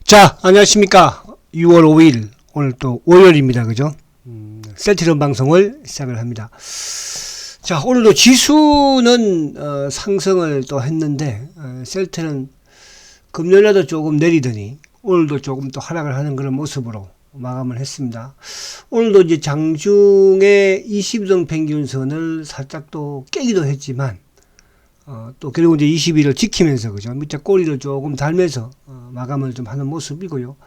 자, 안녕하십니까. 6월 5일, 오늘 또 월요일입니다. 그죠? 셀트리온 방송을 시작을 합니다. 자, 오늘도 지수는 상승을 또 했는데, 셀트는 금요일에도 조금 내리더니, 오늘도 조금 또 하락을 하는 그런 모습으로 마감을 했습니다. 오늘도 이제 장중에 20등 평균선을 살짝 또 깨기도 했지만, 또 결국 이제 20일을 지키면서 그죠 밑에 꼬리를 조금 달면서 마감을 좀 하는 모습이고요.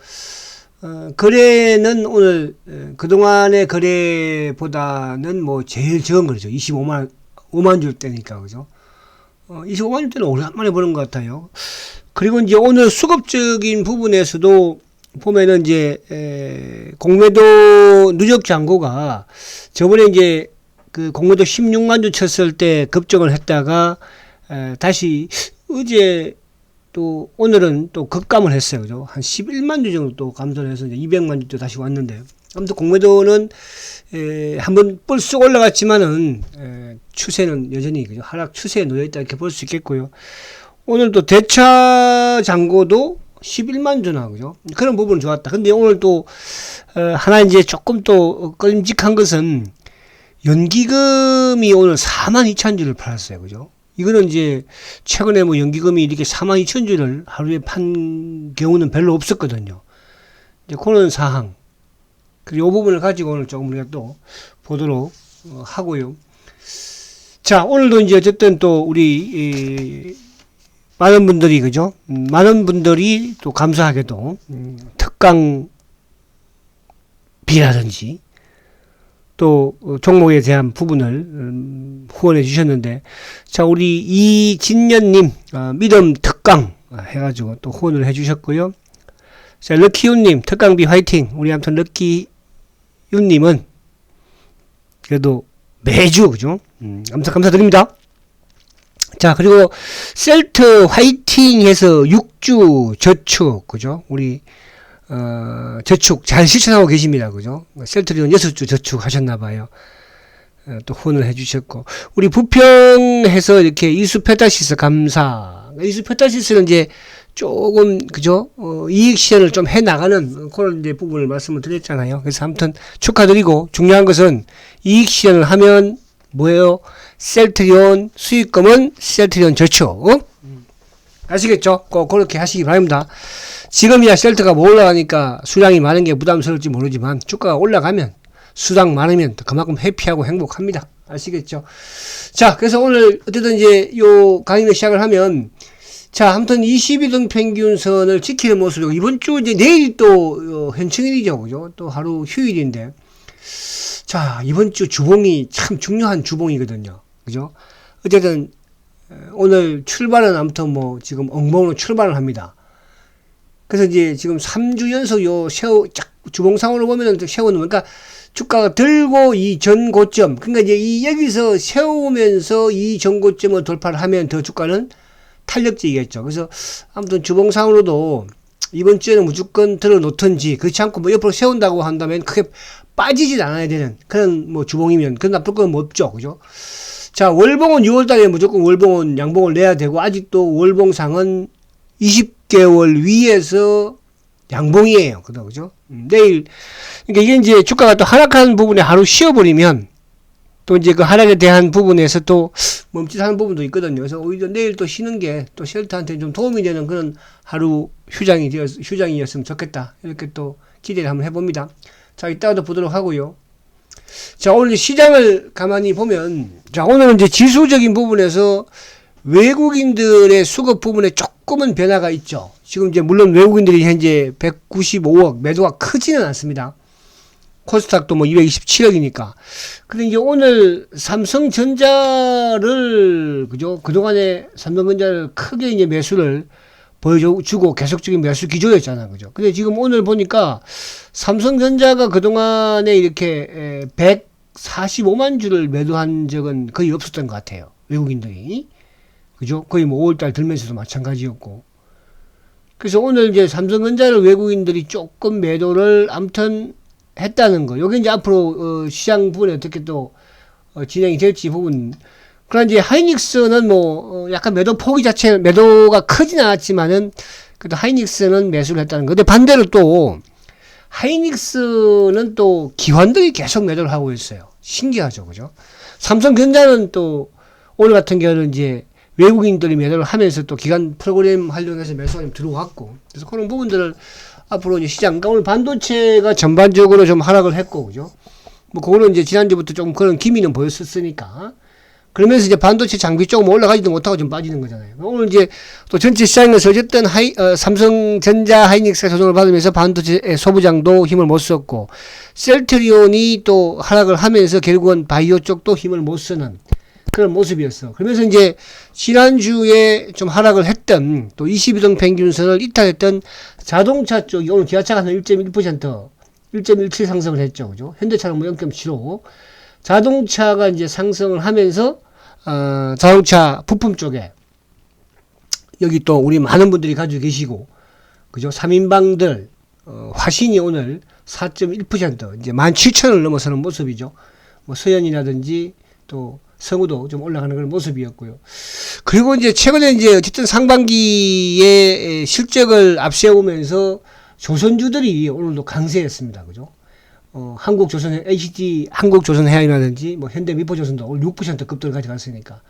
거래는 오늘 그동안의 거래보다는 뭐 제일 적은 거죠. 5만 주대니까 그죠. 25만 주대는 오랜만에 보는 것 같아요. 그리고 이제 오늘 수급적인 부분에서도 보면은 이제 공매도 누적 잔고가 저번에 이제 그 공매도 16만 주 쳤을 때 급증을 했다가 다시 어제 또 오늘은 또 급감을 했어요. 그죠? 한 11만 주 정도 또 감소를 해서 이제 200만 주도 다시 왔는데 아무튼 공매도는 한번 뿔쑥 올라갔지만은 추세는 여전히 그죠? 하락 추세에 놓여 있다 이렇게 볼 수 있겠고요. 오늘 또 대차 잔고도 11만 주나 그죠? 그런 부분은 좋았다. 근데 오늘 또 하나 이제 조금 또 끔찍한 것은 연기금이 오늘 42,000주를 팔았어요. 그죠? 이거는 이제 최근에 뭐 연기금이 이렇게 42,000주를 하루에 판 경우는 별로 없었거든요. 이제 그런 사항. 그리고 이 부분을 가지고 오늘 조금 우리가 또 보도록 하고요. 자, 오늘도 이제 어쨌든 또 우리 많은 분들이 그죠? 많은 분들이 또 감사하게도 특강비라든지 또 종목에 대한 부분을 후원해 주셨는데, 자, 우리 이진년님 믿음 특강 해가지고 또 후원을 해 주셨고요. 자, 럭키윤님 특강비 화이팅. 우리 아무튼 럭키윤님은 그래도 매주 그죠? 아무튼 감사드립니다. 자, 그리고 셀트 화이팅 해서 6주 저축 그죠? 우리 저축 잘 실천하고 계십니다. 그죠? 셀트리온 6주 저축 하셨나봐요. 또 후원을 해주셨고, 우리 부평에서 이렇게 이수페타시스 감사. 이수페타시스는 이제 조금, 그죠? 이익 실현을 좀 해 나가는 그런 이제 부분을 말씀을 드렸잖아요. 그래서 아무튼 축하드리고, 중요한 것은 이익 실현을 하면 뭐예요? 셀트리온 수익금은 셀트리온 저축. 아시겠죠? 꼭 그렇게 하시기 바랍니다. 지금이야 셀트가 뭐 올라가니까 수량이 많은 게 부담스러울지 모르지만 주가가 올라가면 수량 많으면 그만큼 해피하고 행복합니다. 아시겠죠? 자, 그래서 오늘 어쨌든 이제 요 강의를 시작을 하면, 자, 아무튼 22등 평균선을 지키는 모습이고, 이번 주 이제 내일 또 현충일이죠. 그죠? 또 하루 휴일인데, 자, 이번 주 주봉이 참 중요한 주봉이거든요. 그죠? 어쨌든 오늘 출발은 아무튼 뭐 지금 엉망으로 출발을 합니다. 그래서 이제 지금 3주 연속 요 주봉상으로 보면은 세우는, 그러니까 주가가 들고 이 전 고점, 그러니까 이제 이 여기서 세우면서 이 전 고점을 돌파를 하면 더 주가는 탄력적이겠죠. 그래서 아무튼 주봉상으로도 이번 주에는 무조건 들어 놓든지, 그렇지 않고 뭐 옆으로 세운다고 한다면 크게 빠지진 않아야 되는 그런 뭐 주봉이면 그건 나쁠 건 뭐 없죠. 그죠? 자, 월봉은 6월달에 무조건 월봉은 양봉을 내야 되고, 아직도 월봉상은 20개월 위에서 양봉이에요. 그죠? 내일, 그러니까 이게 이제 주가가 또 하락하는 부분에 하루 쉬어버리면 또 이제 그 하락에 대한 부분에서 또 멈칫하는 부분도 있거든요. 그래서 오히려 내일 또 쉬는 게 또 셀트한테 좀 도움이 되는 그런 하루 휴장이었으면 좋겠다. 이렇게 또 기대를 한번 해봅니다. 자, 이따가도 보도록 하고요. 자, 오늘 시장을 가만히 보면, 자, 오늘은 이제 지수적인 부분에서 외국인들의 수급 부분에 조금은 변화가 있죠. 지금 이제 물론 외국인들이 현재 195억 매도가 크지는 않습니다. 코스닥도 뭐 227억이니까. 근데 이제 오늘 삼성전자를, 그죠? 그동안에 삼성전자를 크게 이제 매수를 보여주고 계속적인 매수 기조였잖아. 그죠? 근데 지금 오늘 보니까 삼성전자가 그동안에 이렇게 145만 주를 매도한 적은 거의 없었던 것 같아요. 외국인들이. 그죠? 거의 뭐 5월달 들면서도 마찬가지였고. 그래서 오늘 이제 삼성전자를 외국인들이 조금 매도를 아무튼 했다는 거. 요게 이제 앞으로 시장 부분에 어떻게 또 진행이 될지 부분. 그러나 이제 하이닉스는 뭐 약간 매도 폭이 자체 매도가 크진 않았지만은 그래도 하이닉스는 매수를 했다는 거. 근데 반대로 또 하이닉스는 또 기관들이 계속 매도를 하고 있어요. 신기하죠, 그죠? 삼성전자는 또 오늘 같은 경우는 이제 외국인들이 매도를 하면서 또 기관 프로그램 활용해서 매수가 좀 들어왔고, 그래서 그런 부분들을 앞으로 이제 시장, 그러니까 오늘 반도체가 전반적으로 좀 하락을 했고, 그죠? 뭐 그거는 이제 지난주부터 조금 그런 기미는 보였었으니까. 그러면서 이제 반도체 장비 조금 올라가지도 못하고 좀 빠지는 거잖아요. 오늘 이제 또 전체 시장에서 어쨌든 삼성전자 하이닉스가 조정을 받으면서 반도체 소부장도 힘을 못 썼고, 셀트리온이 또 하락을 하면서 결국은 바이오 쪽도 힘을 못 쓰는 그런 모습이었어. 그러면서 이제 지난주에 좀 하락을 했던 또 22등 평균선을 이탈했던 자동차 쪽이 오늘 기아차가 한 1.17% 상승을 했죠. 그죠? 현대차는 뭐 0.75. 자동차가 이제 상승을 하면서 자동차 부품 쪽에 여기 또 우리 많은 분들이 가지고 계시고, 그죠? 3인방들 화신이 오늘 4.1% 이제 17,000을 넘어서는 모습이죠. 뭐 서현이라든지 또 성우도 좀 올라가는 그런 모습이었고요. 그리고 이제 최근에 이제 어쨌든 상반기에 실적을 앞세우면서 조선주들이 오늘도 강세했습니다. 그죠? 한국조선, HD, 한국조선해양이라든지, 뭐, 현대미포조선도 오늘 6% 급등을 가져갔으니까.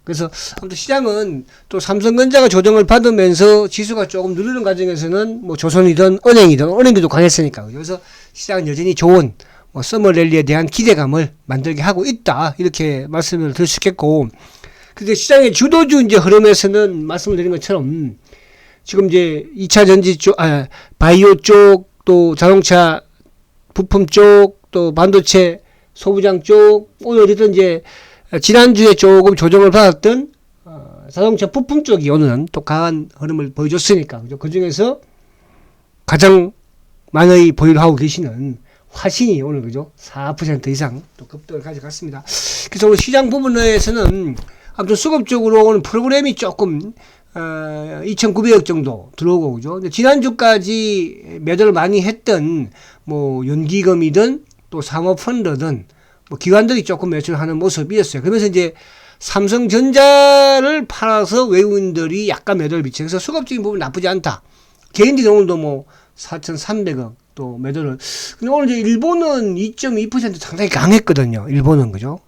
그래서, 아무튼 시장은 또 삼성전자가 조정을 받으면서 지수가 조금 누르는 과정에서는 뭐, 조선이든 은행도 강했으니까. 그래서 시장은 여전히 좋은, 뭐, 서머 랠리에 대한 기대감을 만들게 하고 있다. 이렇게 말씀을 드릴 수 있겠고. 근데 시장의 주도주 이제 흐름에서는 말씀을 드린 것처럼, 지금 이제 2차 전지 쪽, 바이오 쪽, 또 자동차 부품 쪽, 또 반도체 소부장 쪽, 오늘 어쨌든 이제 지난주에 조금 조정을 받았던 자동차 부품 쪽이 오늘은 또 강한 흐름을 보여줬으니까, 그죠? 그 중에서 가장 많이 보유를 하고 계시는 화신이 오늘, 그죠? 4% 이상 또 급등을 가져갔습니다. 그래서 오늘 시장 부분에서는 아무튼 수급적으로 오늘 프로그램이 조금 2,900억 정도 들어오고, 그죠? 지난주까지 매도를 많이 했던, 뭐, 연기금이든, 또 사모펀드든, 뭐, 기관들이 조금 매수를 하는 모습이었어요. 그러면서 이제, 삼성전자를 팔아서 외국인들이 약간 매도를 비치고, 그래서 수급적인 부분 나쁘지 않다. 개인들이 오늘도 뭐, 4,300억 또 매도를. 근데 오늘 이제 일본은 2.2% 상당히 강했거든요. 일본은, 그죠?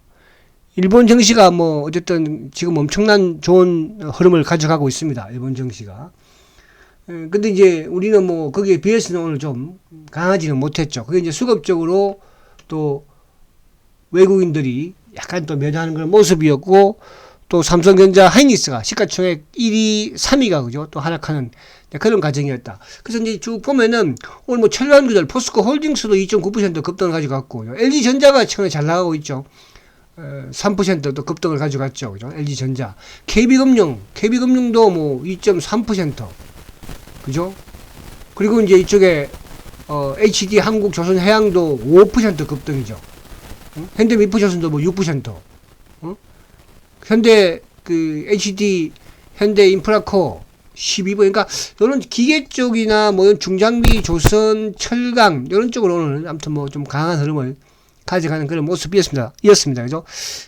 일본 증시가 뭐 어쨌든 지금 엄청난 좋은 흐름을 가져가고 있습니다. 일본 증시가. 근데 이제 우리는 뭐 거기에 비해서는 오늘 좀 강하지는 못했죠. 그게 이제 수급적으로 또 외국인들이 약간 또 매도하는 그런 모습이었고, 또 삼성전자 하이닉스가 시가총액 1위, 3위가 그죠? 또 하락하는 그런 과정이었다. 그래서 이제 쭉 보면은 오늘 뭐 천연구들 포스코 홀딩스도 2.9% 급등을 가져갔고, LG전자가 최근에 잘 나가고 있죠. 3%또 급등을 가져갔죠. 그죠? LG전자. KB금융도 뭐 2.3%. 그죠? 그리고 이제 이쪽에, HD 한국조선해양도 5% 급등이죠. 현대미포조선도 뭐 6%. 현대, HD, 현대인프라코 12%. 그러니까, 이런 기계 쪽이나 뭐 중장비, 조선, 철강, 이런 쪽으로는 아무튼 뭐 좀 강한 흐름을 가져가는 그런 모습이었습니다. 그죠?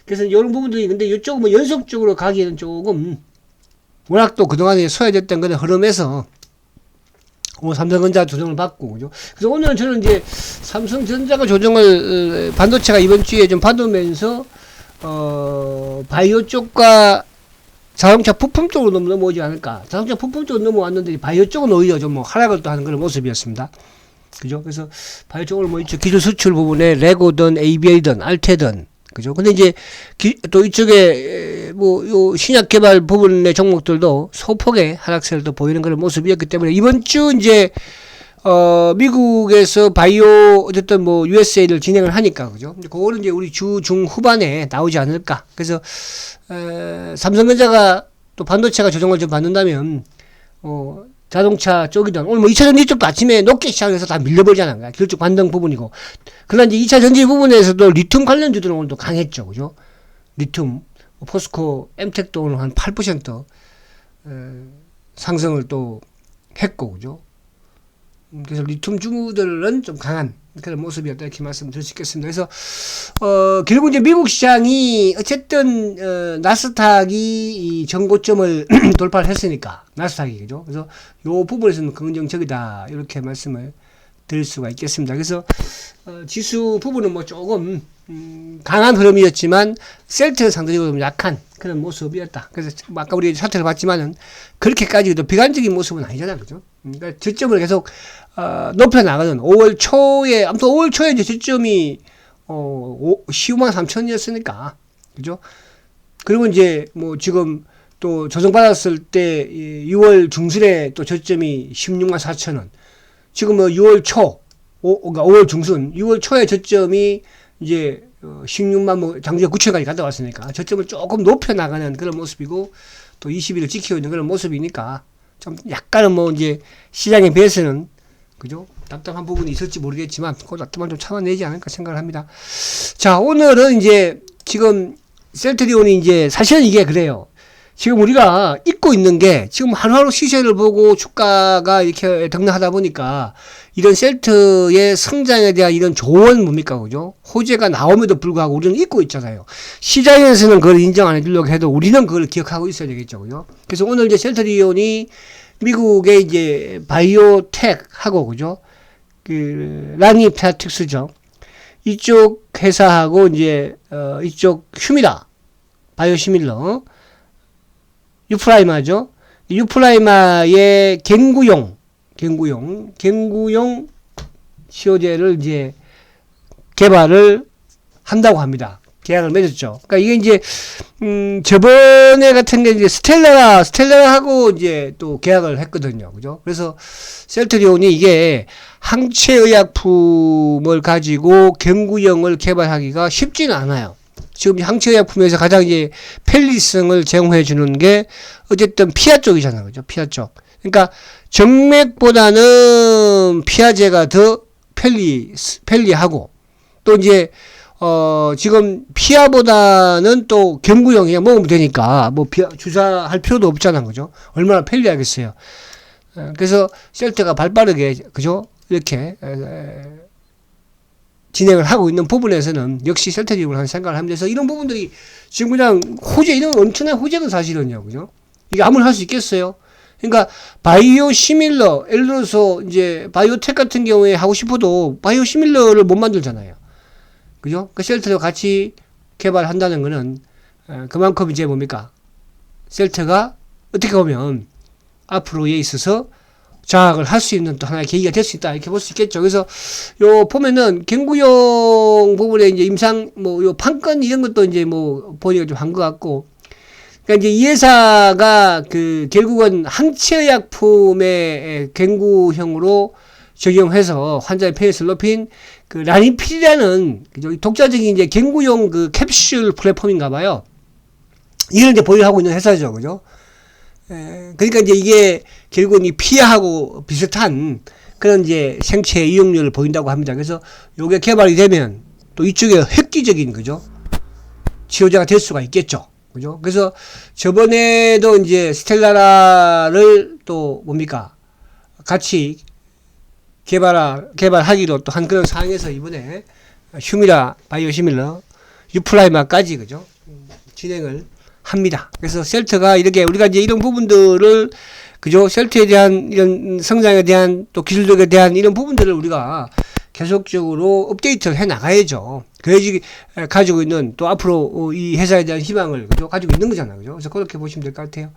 그래서 이런 부분들이, 근데 이쪽은 뭐 연속적으로 가기에는 조금, 워낙 또 그동안에 소외됐던 그런 흐름에서, 오늘 삼성전자 조정을 받고, 그죠? 그래서 오늘은 저는 이제 삼성전자가 조정을, 반도체가 이번 주에 좀 받으면서, 바이오 쪽과 자동차 부품 쪽으로 넘어오지 않을까. 자동차 부품 쪽으로 넘어왔는데, 바이오 쪽은 오히려 좀 뭐 하락을 또 하는 그런 모습이었습니다. 그죠? 그래서 바이오 쪽으로 뭐 이쪽 기술 수출 부분에 레고든 ABA든 알테든, 그죠? 근데 이제 또 이쪽에 뭐 요 신약 개발 부분의 종목들도 소폭의 하락세를 또 보이는 그런 모습이었기 때문에 이번 주 이제 미국에서 바이오 어쨌든 뭐 USA를 진행을 하니까, 그죠? 그거는 이제 우리 주 중후반에 나오지 않을까. 그래서 삼성전자가 또 반도체가 조정을 좀 받는다면 자동차 쪽이든, 오늘 뭐 2차 전지 쪽도 아침에 높게 시작해서 다 밀려버리잖아요. 기술적 반등 부분이고. 그러나 이제 2차 전지 부분에서도 리튬 관련주들은 오늘도 강했죠. 그죠? 리튬, 포스코, 엠텍도 오늘 한 8% 상승을 또 했고, 그죠? 그래서 리튬 주들은 좀 강한 그런 모습이었다 이렇게 말씀드릴 수 있겠습니다. 그래서 결국 이제 미국 시장이 어쨌든 나스닥이 이 전고점을 돌파를 했으니까 나스닥이 그죠. 그래서 요 부분에서는 긍정적이다 이렇게 말씀을 드릴 수가 있겠습니다. 그래서 지수 부분은 뭐 조금 강한 흐름이었지만 셀트는 상대적으로 좀 약한 그런 모습이었다. 그래서 아까 우리 차트를 봤지만은 그렇게까지 비관적인 모습은 아니잖아, 그죠? 그러니까 저점을 계속 높여 나가는 5월 초에 아무튼 5월 초에 이제 저점이 15만 3천이었으니까 그죠? 그리고 이제 뭐 지금 또 조정받았을 때 6월 중순에 또 저점이 16만 4천 원. 지금 뭐 6월 초, 그러니까 5월 중순, 6월 초에 저점이 이제 16만 뭐 장주에 9천까지 갔다 왔으니까 저점을 조금 높여 나가는 그런 모습이고 또 20일을 지키고 있는 그런 모습이니까 좀 약간은 뭐 이제 시장에 비해서는 그죠? 답답한 부분이 있을지 모르겠지만 그 답답한 좀 참아내지 않을까 생각을 합니다. 자, 오늘은 이제 지금 셀트리온이 이제 사실은 이게 그래요. 지금 우리가 잊고 있는 게 지금 하루하루 시세를 보고 주가가 이렇게 등락하다 보니까 이런 셀트의 성장에 대한 이런 조언 뭡니까 그죠? 호재가 나옴에도 불구하고 우리는 잊고 있잖아요. 시장에서는 그걸 인정 안 해주려고 해도 우리는 그걸 기억하고 있어야 되겠죠. 그죠? 그래서 오늘 이제 셀트리온이 미국의 이제 바이오텍하고 그죠? 그 라니플라틱스죠. 이쪽 회사하고 이제 이쪽 휴미라 바이오시밀러 유프라이마죠. 유프라이마의 갱구용 치료제를 이제 개발을 한다고 합니다. 계약을 맺었죠. 그러니까 이게 이제 저번에 같은 게 이제 스텔라하고 이제 또 계약을 했거든요. 그죠? 그래서 셀트리온이 이게 항체의약품을 가지고 갱구형을 개발하기가 쉽지는 않아요. 지금 항체의약품에서 가장 이제 편리성을 제공해 주는 게 어쨌든 피하 쪽이잖아요. 그죠? 피하 쪽. 그러니까 정맥보다는 피하제가 더 편리하고 또 이제 지금 피하보다는 또 경구형이 먹으면 되니까 뭐 주사할 필요도 없잖아. 그죠? 얼마나 편리하겠어요. 그래서 셀트가 발빠르게 그죠? 이렇게 진행을 하고 있는 부분에서는 역시 셀트리온을 한 생각을 합니다. 그래서 이런 부분들이 지금 그냥 이런 엄청난 호재는 사실은요. 그죠? 이게 아무나 할 수 있겠어요? 그러니까 바이오 시밀러, 예를 들어서 이제 바이오텍 같은 경우에 하고 싶어도 바이오 시밀러를 못 만들잖아요. 그죠? 그 셀트와 같이 개발한다는 거는 그만큼 이제 뭡니까? 셀트가 어떻게 보면 앞으로에 있어서 장악을 할 수 있는 또 하나의 계기가 될 수 있다. 이렇게 볼 수 있겠죠. 그래서 요 보면은 갱구용 부분에 이제 요 판건 이런 것도 이제 뭐 보니까 좀 한 것 같고. 그러니까 이제 이 회사가 결국은 항체의약품의 갱구형으로 적용해서 환자의 편의성을 높인 라니필이라는 그죠? 독자적인 이제 갱구용 캡슐 플랫폼인가 봐요. 이걸 이제 보유하고 있는 회사죠. 그죠? 그러니까 이제 이게 결국은 이 피하고 비슷한 그런 이제 생체 이용률을 보인다고 합니다. 그래서 요게 개발이 되면 또 이쪽에 획기적인 그죠? 치료제가 될 수가 있겠죠. 그죠? 그래서 저번에도 이제 스텔라를 또 뭡니까? 같이 개발하기로 또 한 그런 상황에서 이번에 휴미라, 바이오시밀러, 유플라이마까지 그죠? 진행을 합니다. 그래서 셀트가 이렇게 우리가 이제 이런 부분들을 그죠? 셀트에 대한 이런 성장에 대한 또 기술력에 대한 이런 부분들을 우리가 계속적으로 업데이트를 해 나가야죠. 그래야지 가지고 있는 또 앞으로 이 회사에 대한 희망을 그죠? 가지고 있는 거잖아요. 그죠? 그래서 그렇게 보시면 될 것 같아요.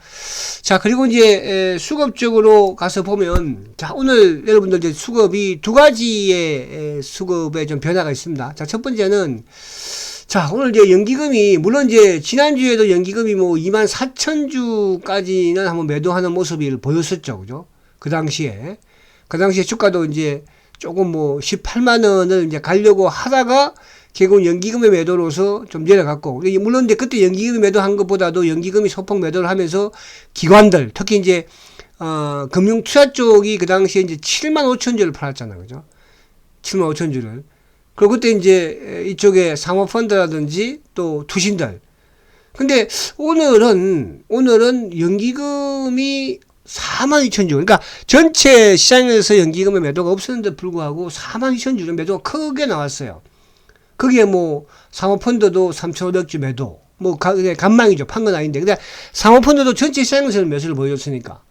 자, 그리고 이제 수급적으로 가서 보면 자, 오늘 여러분들 이제 수급이 두 가지의 수급에 좀 변화가 있습니다. 자, 첫 번째는 자, 오늘 이제 연기금이, 물론 이제 지난주에도 연기금이 뭐 24,000주까지는 한번 매도하는 모습을 보였었죠. 그죠? 그 당시에 주가도 이제 조금 뭐 18만원을 이제 가려고 하다가 결국 연기금의 매도로서 좀 내려갔고, 물론 이제 그때 연기금이 매도한 것보다도 연기금이 소폭 매도를 하면서 기관들, 특히 이제, 금융투자 쪽이 그 당시에 이제 75,000주를 팔았잖아요. 그죠? 75,000주를. 그리고 그때 이제 이쪽에 사모펀드라든지 또 투신들. 근데 오늘은 연기금이 42,000주. 그러니까 전체 시장에서 연기금의 매도가 없었는데 불구하고 42,000주 매도가 크게 나왔어요. 거기에 뭐 사모펀드도 3,500주 매도. 뭐 간망이죠. 판 건 아닌데. 근데 사모펀드도 전체 시장에서 매수를 보여줬으니까.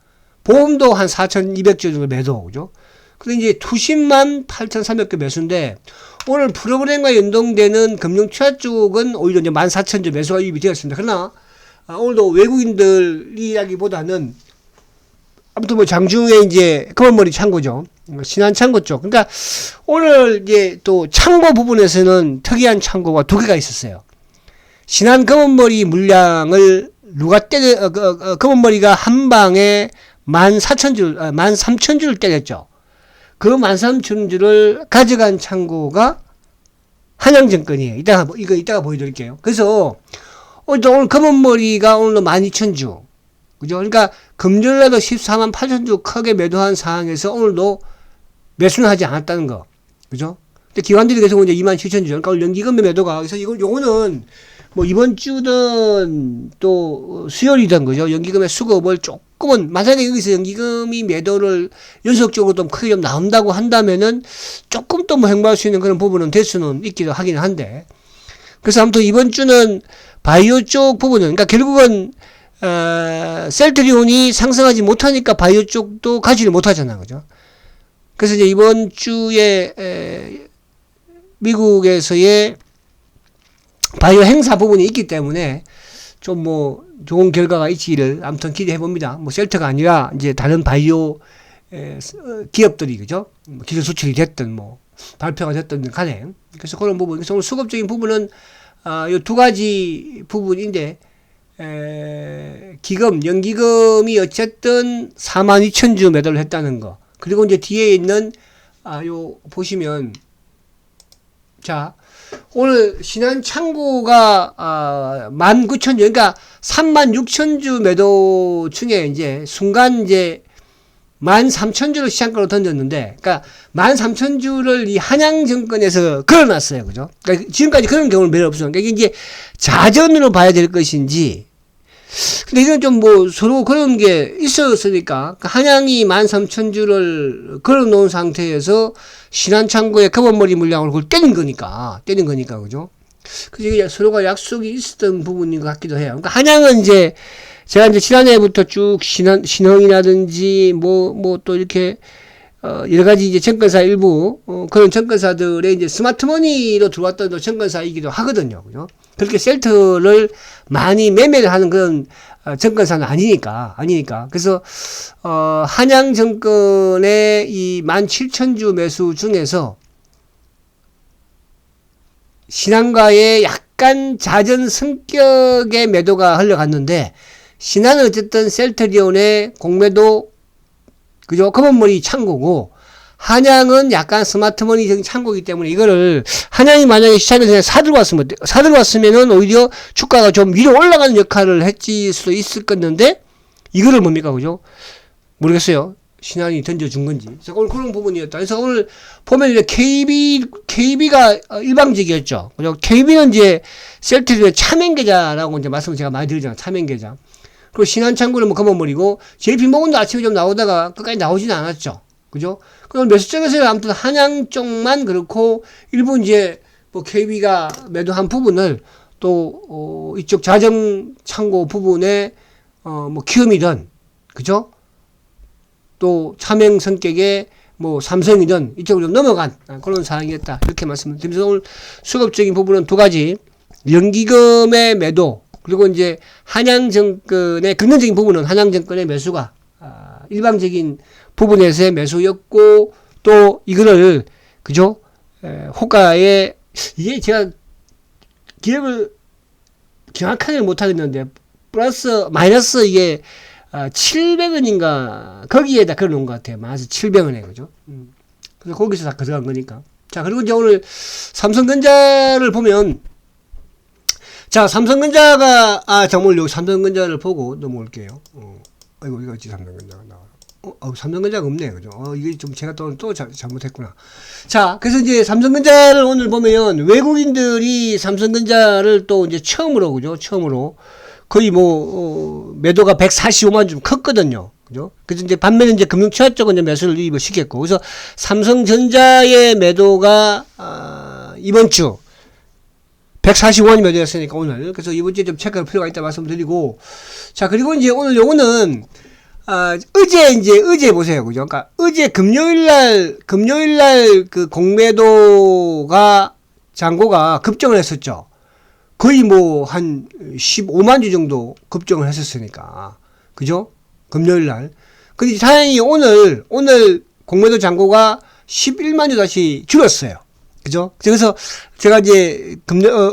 보험도 한 4,200주 정도 매도. 그죠? 근데 이제 투심만 8,300개 매수인데 오늘 프로그램과 연동되는 금융 투자 쪽은 오히려 이제 14,000주 매수가 유입이 되었습니다. 그러나 오늘도 외국인들이라기보다는 아무튼 뭐 장중에 이제 검은머리 창고죠. 신한 창고 쪽. 그러니까 오늘 이제 또 창고 부분에서는 특이한 창고가 두 개가 있었어요. 신한 검은머리 물량을 누가 검은머리가 한 방에 13,000주를 때렸죠. 그 13,000주를 가져간 창고가 한양증권이에요. 이따가 보여드릴게요. 그래서 오늘 검은머리가 오늘도 12,000주. 그죠? 그러니까 금요일날도 148,000주 크게 매도한 상황에서 오늘도 매수는 하지 않았다는 거. 그죠? 근데 기관들이 계속 이제 27,000주. 그러니까 오늘 연기금의 매도가. 그래서 요거는 뭐 이번 주든 또 수요일이든 그죠? 연기금의 수급을 조금은 만약에 여기서 연기금이 매도를 연속적으로 좀 크게 좀 나온다고 한다면은 조금 또 뭐 행보할 수 있는 그런 부분은 될 수는 있기도 하긴 한데. 그래서 아무튼 이번 주는 바이오 쪽 부분은 그러니까 결국은 셀트리온이 상승하지 못하니까 바이오 쪽도 가지를 못하잖아. 그죠? 그래서 이제 이번 주에 미국에서의 바이오 행사 부분이 있기 때문에 좀 뭐 좋은 결과가 있기를 아무튼 기대해 봅니다. 뭐 셀트가 아니라 이제 다른 바이오 기업들이 그죠? 기술 수출이 됐든 뭐 발표가 됐든 간에 그래서 그런 부분. 그래서 오늘 수급적인 부분은 요 두 가지 부분인데 연기금이 어쨌든 42,000주 매도를 했다는 거. 그리고 이제 뒤에 있는 요 보시면 자. 오늘 신한 창고가 19,000주 그러니까 36,000주 매도 중에 이제 순간 이제 13,000주를 시장가로 던졌는데 그러니까 13,000주를 이 한양증권에서 걸어놨어요. 그죠? 그러니까 지금까지 그런 경우는 매우 없어요. 그러니까 이게 이제 자전으로 봐야 될 것인지 근데 이건 좀 뭐 서로 그런 게 있었으니까 한양이 13,000주를 걸어놓은 상태에서 신한창고의 검은머리 물량을 그걸 때린 거니까 그죠? 그래서 이게 서로가 약속이 있었던 부분인 것 같기도 해요. 그러니까 한양은 이제 제가 이제 지난해부터 쭉 신흥이라든지 뭐 또 이렇게 여러 가지 이제 증권사 일부 그런 증권사들의 이제 스마트머니로 들어왔던 증권사이기도 하거든요. 그죠? 그렇게 셀트를 많이 매매를 하는 그런 증권사는 아니니까. 그래서 한양증권의 이 17,000주 매수 중에서 신한과의 약간 잦은 성격의 매도가 흘러갔는데 신한은 어쨌든 셀트리온의 공매도 그죠? 검은머리 창고고 한양은 약간 스마트머니적인 창고이기 때문에 이거를 한양이 만약에 시장에서 그냥 사들고 왔으면은 오히려 주가가 좀 위로 올라가는 역할을 했을 수도 있을 건데 이거를 뭡니까 그죠? 모르겠어요. 신한이 던져준 건지. 그래서 오늘 그런 부분이었다. 그래서 오늘 보면 이제 KB가 일방적이었죠. 그죠? KB는 이제 셀트리온의 차명계좌라고 이제 말씀을 제가 많이 드리잖아요. 차명계좌. 그리고 신한창고는 뭐 검은머리고 JP모건도 아침에 좀 나오다가 끝까지 나오지는 않았죠. 그죠? 그럼 매수 쪽에서 아무튼 한양 쪽만 그렇고 일부 이제 뭐 KB가 매도한 부분을 또 이쪽 자정창고 부분에 뭐 키움이든 그죠? 또 차명 성격의 뭐 삼성이든 이쪽으로 넘어간 그런 상황이었다. 이렇게 말씀을 드리면서 오늘 수급적인 부분은 두 가지 연기금의 매도 그리고 이제 한양증권의 긍정적인 부분은 한양증권의 매수가 일방적인 부분에서의 매수였고 또 이거를 그죠? 호가에 이게 제가 기억을 정확하게 못하겠는데 플러스 마이너스 이게 700원인가 거기에다 걸어놓은 것 같아요. 마이너스 700원에 그죠? 그래서 거기서 다 가져간 거니까. 자 그리고 이제 오늘 삼성전자를 보면 자 삼성전자가 잠깐만 여기 삼성전자를 보고 넘어올게요. 아이고 이거 있지 삼성전자가 나와. 삼성전자가 없네, 그죠? 이게 좀 제가 또 잘못했구나. 자, 그래서 이제 삼성전자를 오늘 보면 외국인들이 삼성전자를 또 이제 처음으로, 그죠? 처음으로. 거의 뭐, 매도가 145만 좀 컸거든요. 그죠? 그래서 이제 반면에 이제 금융투자 쪽은 이제 매수를 유입을 시켰고, 그래서 삼성전자의 매도가, 이번 주 145원이 매도였으니까 오늘. 그래서 이번 주에 좀 체크할 필요가 있다 말씀드리고, 자, 그리고 이제 오늘 요거는, 어제 보세요. 그죠? 그러니까 어제 금요일날 그 공매도가, 잔고가 급증을 했었죠. 거의 뭐 한 15만 주 정도 급증을 했었으니까. 그죠? 금요일날. 근데 다행히 오늘 공매도 잔고가 11만 주 다시 줄었어요. 그죠? 그래서 제가 이제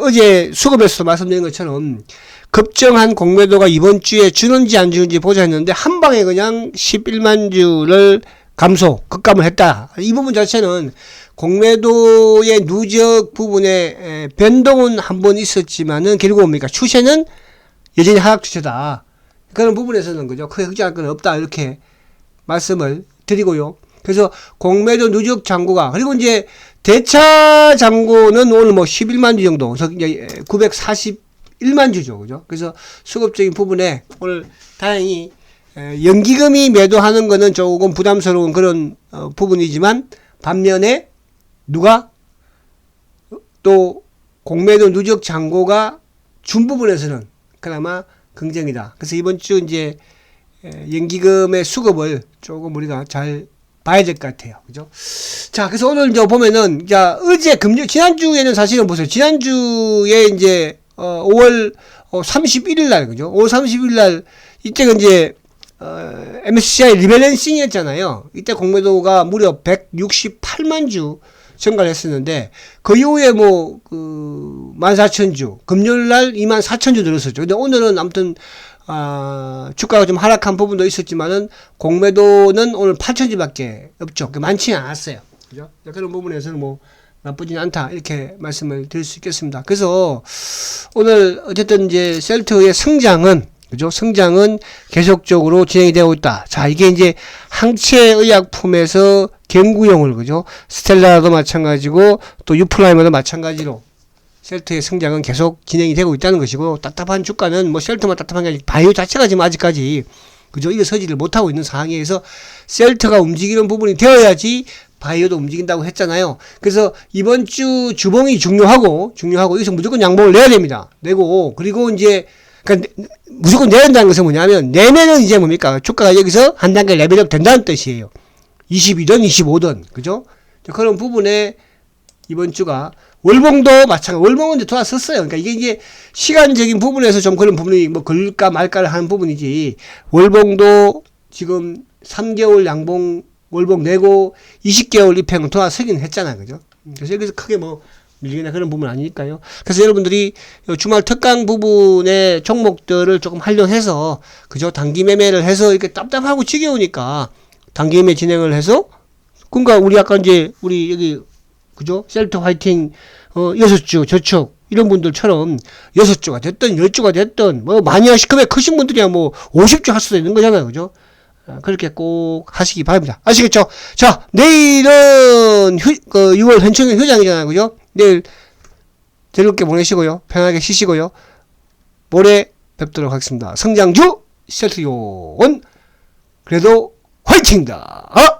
어제 수급에서도 말씀드린 것처럼 급증한 공매도가 이번 주에 주는지 안 주는지 보자 했는데 한 방에 그냥 11만 주를 급감을 했다. 이 부분 자체는 공매도의 누적 부분에 변동은 한번 있었지만은 결국 뭡니까? 추세는 여전히 하락 추세다. 그런 부분에서는 그죠? 크게 흑자할 건 없다. 이렇게 말씀을 드리고요. 그래서 공매도 누적 잔고가, 그리고 이제 대차 잔고는 오늘 뭐 11만 주 정도, 그래서 이제 941만 주죠. 그죠? 그래서 수급적인 부분에 오늘 다행히 연기금이 매도하는 거는 조금 부담스러운 그런 부분이지만, 반면에 누가 또 공매도 누적 잔고가 준 부분에서는 그나마 긍정이다. 그래서 이번 주 이제 연기금의 수급을 조금 우리가 잘 봐야 될 것 같아요. 그죠? 자, 그래서 오늘 이제 보면은, 자, 지난주에는 사실은 보세요. 지난주에 이제 5월 31일 날, 그죠? 5월 31일 날, 이때가 이제 MSCI 리밸런싱이었잖아요. 이때 공매도가 무려 168만 주 증가를 했었는데, 그 이후에 뭐, 14,000주, 금요일날 24,000주 늘었었죠. 근데 오늘은 아무튼, 주가가 좀 하락한 부분도 있었지만은, 공매도는 오늘 8,000주밖에 없죠. 많지는 않았어요. 그죠? 그런 부분에서는 뭐, 나쁘진 않다. 이렇게 말씀을 드릴 수 있겠습니다. 그래서, 오늘, 어쨌든 이제, 셀트의 성장은, 그죠? 성장은 계속적으로 진행이 되고 있다. 자, 이게 이제 항체의약품에서 경구용을, 그죠? 스텔라도 마찬가지고 또 유플라이머도 마찬가지로 셀트의 성장은 계속 진행이 되고 있다는 것이고, 답답한 주가는 뭐 셀트만 답답한 게 아니라 바이오 자체가 지금 아직까지, 그죠? 이거 서지를 못하고 있는 상황에서 셀트가 움직이는 부분이 되어야지 바이오도 움직인다고 했잖아요. 그래서 이번 주 주봉이 중요하고 여기서 무조건 양봉을 내야 됩니다. 내고, 그리고 이제 그러니까 무조건 내야 된다는 것은 뭐냐면, 내면은 이제 뭡니까? 주가가 여기서 한 단계 레벨업 된다는 뜻이에요. 22든 25든, 그죠? 그런 부분에 이번 주가, 월봉도 마찬가지, 월봉은 이제 돌아섰어요. 그러니까 이게 시간적인 부분에서 좀 그런 부분이 뭐 걸릴까 말까를 하는 부분이지, 월봉도 지금 3개월 양봉 월봉 내고 20개월 입행은 돌아서긴 했잖아요. 그죠? 그래서 여기서 크게 뭐 밀리거나 그런 부분 아니니까요. 그래서 여러분들이 주말 특강 부분의 종목들을 조금 활용해서, 그죠? 단기 매매를 해서 이렇게 답답하고 지겨우니까 단기 매매 진행을 해서, 그러니까 우리 아까 이제 우리 여기, 그죠? 셀트 화이팅 6주 저축 이런 분들처럼 6주가 됐든 10주가 됐든 뭐 마니아시급에 크신 분들이야 뭐 50주 할 수도 있는 거잖아요. 그죠? 그렇게 꼭 하시기 바랍니다. 아시겠죠? 자, 내일은 6월 현충일 휴장이잖아요. 그죠? 내일 즐겁게 보내시고요. 편하게 쉬시고요. 모레 뵙도록 하겠습니다. 성장주 셀트요원 그래도 화이팅입니다.